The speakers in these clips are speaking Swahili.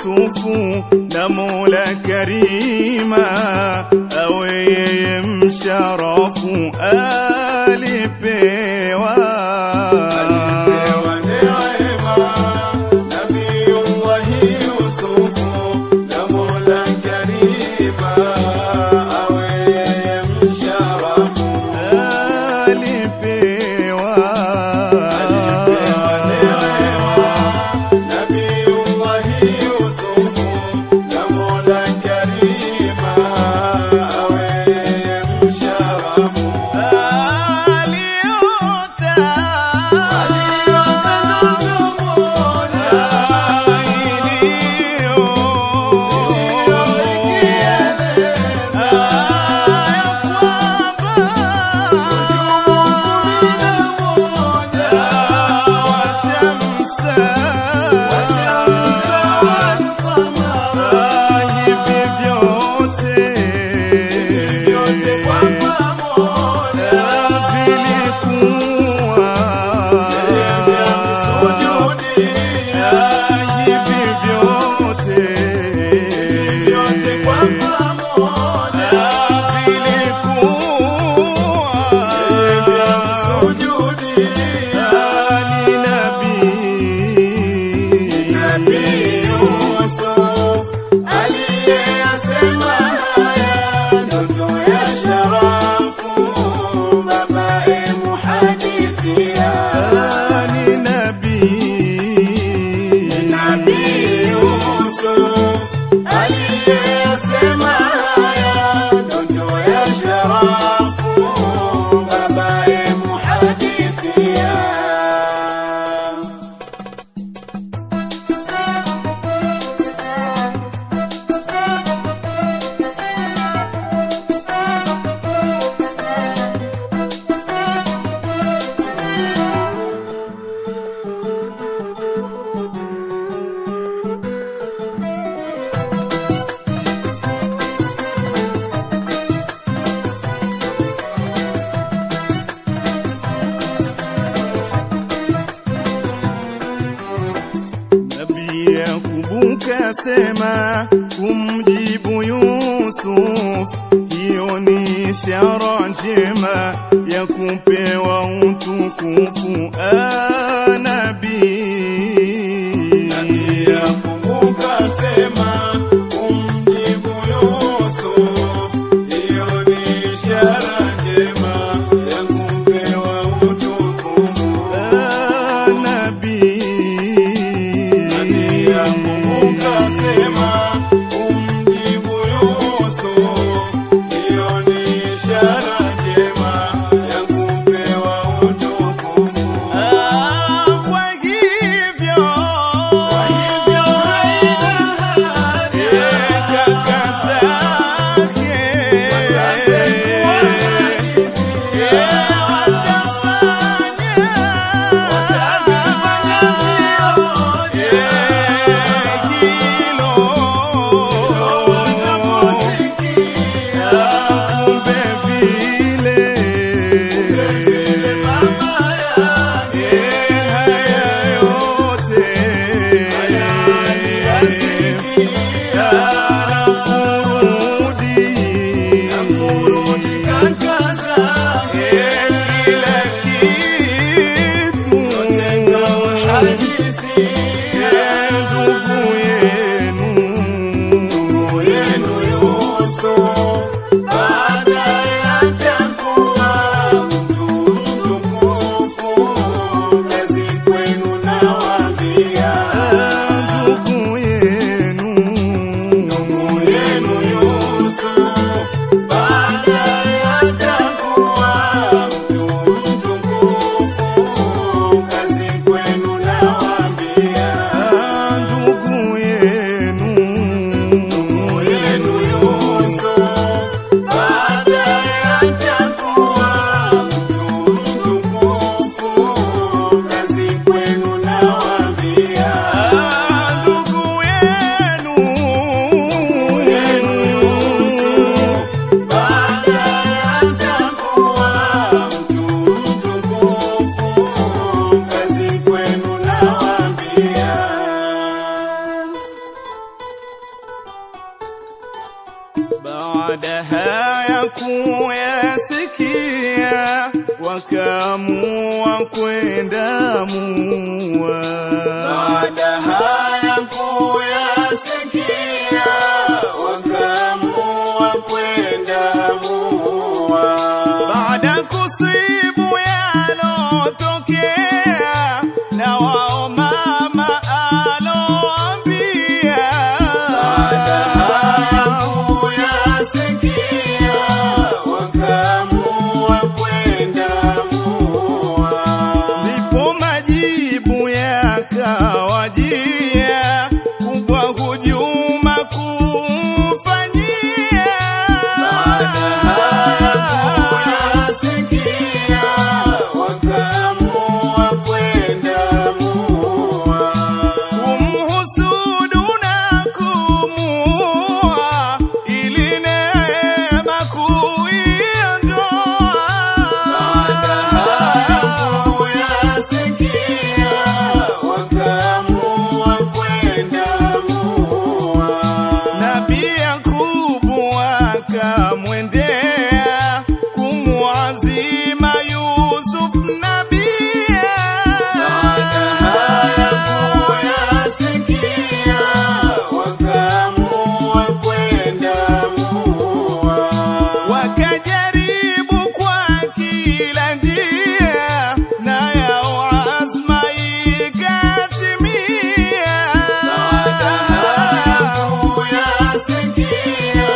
Yusufu na Mola Karima, awe yeye msharafu alipewa Sema kumjibu Yusuf, hiyo ni ishara njema ya kupewa utukufu nabii. Kwa hii baadaha ya kuyasikia wakaamua kwenda mua. Baadaha ya kuyasikia wakaamua kwenda mua. Baada kusibu yalotokea na wao mama aloambia. Baadaha ya kuyasikia wakaamua kwenda mua. Ndipo majibu yakawajia, kubwa hujuma kumfanyia. Baadaha ya kuyasikia wakaamua kwenda mua. Kumhusudu na kumuua ili neema kuiondoa. Baadaha ya kuyasikia wakaamua kwenda mua. Nabii Yakubu akamwendea kumwazima Yusuf nabia. Baadaha ya kuyasikia wakaamua kwenda mua. Wakajaribu kwa kila njia na yao azma ikatimia. Baadaha ya kuyasikia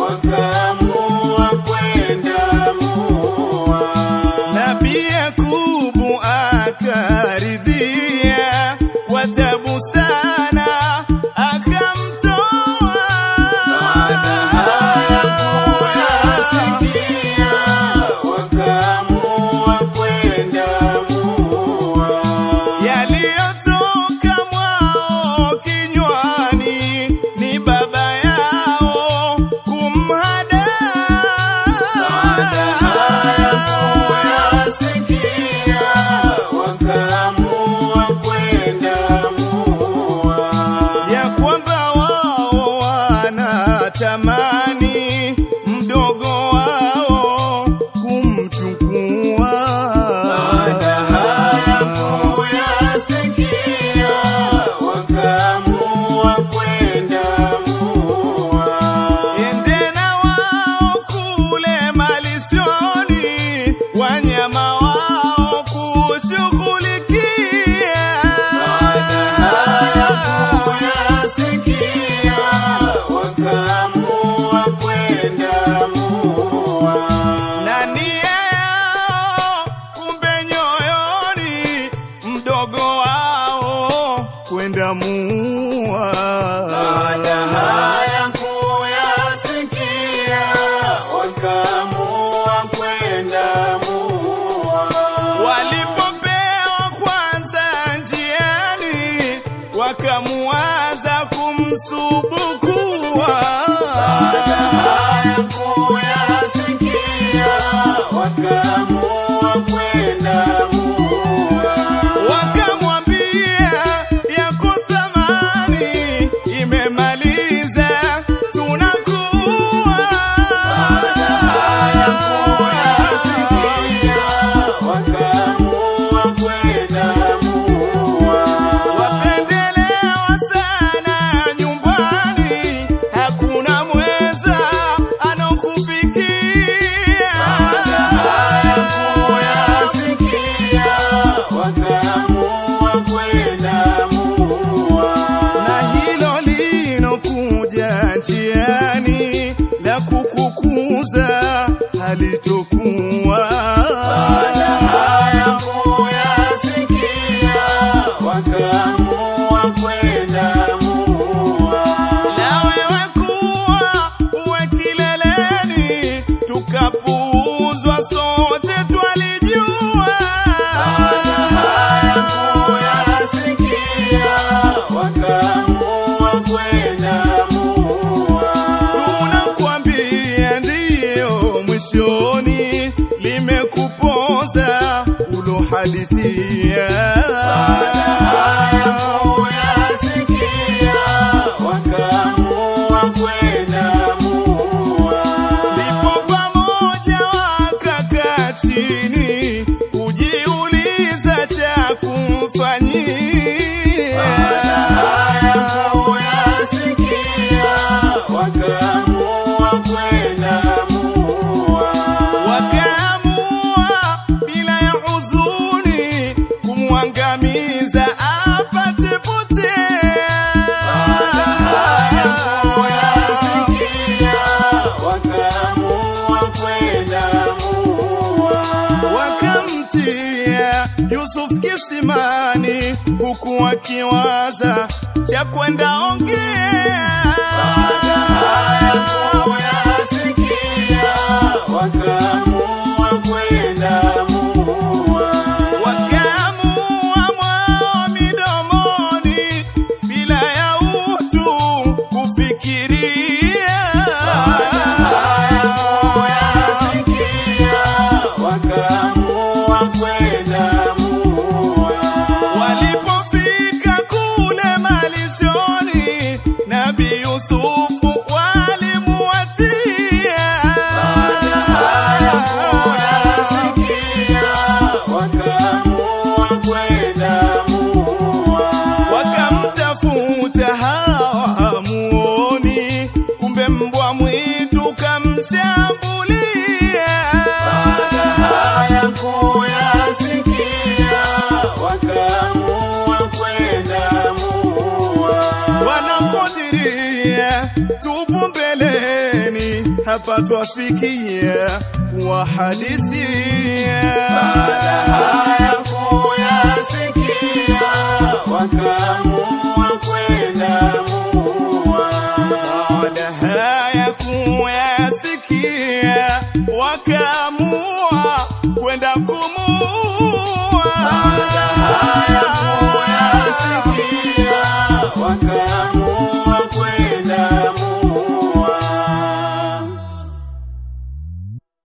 wakaamua kwenda mua. Nabii Yakubu akaridhia, kwa tabu sana akamtoa. Baadaha ya kuyasikia wakaamua kwenda mua. Yaliyotoka mwao kinywani ni baba yao kumhada. Baadaha ya kuyasikia wakaamua kwenda mua. Ya kwamba wao wanatamani mdogo wao kumchukua. Baadaha ya kuyasikia wakaamua kwenda mua. Ende na wao kule malishoni, wanyama wao kushughulikia. Baadaha ya kuyasikia wakaamua Yusuf kisimani huku akiwaza cha kwenda ongea. Baada haya kuyasikia, wakaamua kwenda mua. Wakaamua mwao midomoni bila ya utu kufikiria. Baada haya kuyasikia, wakaamua kwenda mua. Walipofika kule malishoni, Nabii Yusufu walimuatia. Baada haya kuyasikia, wakaamua kwenda mua. Wakamtafuta hawamuoni, kumbe mbwa mwitu kamshambulia. Baada haya kuyasikia, wakaamua kwenda mua. Wanakodiria tubu mbeleni, hapa twafikia kuwahadithia. Baada haya kuyasikia, wakaamua kwenda mua. Baada haya kuyasikia, wakaamua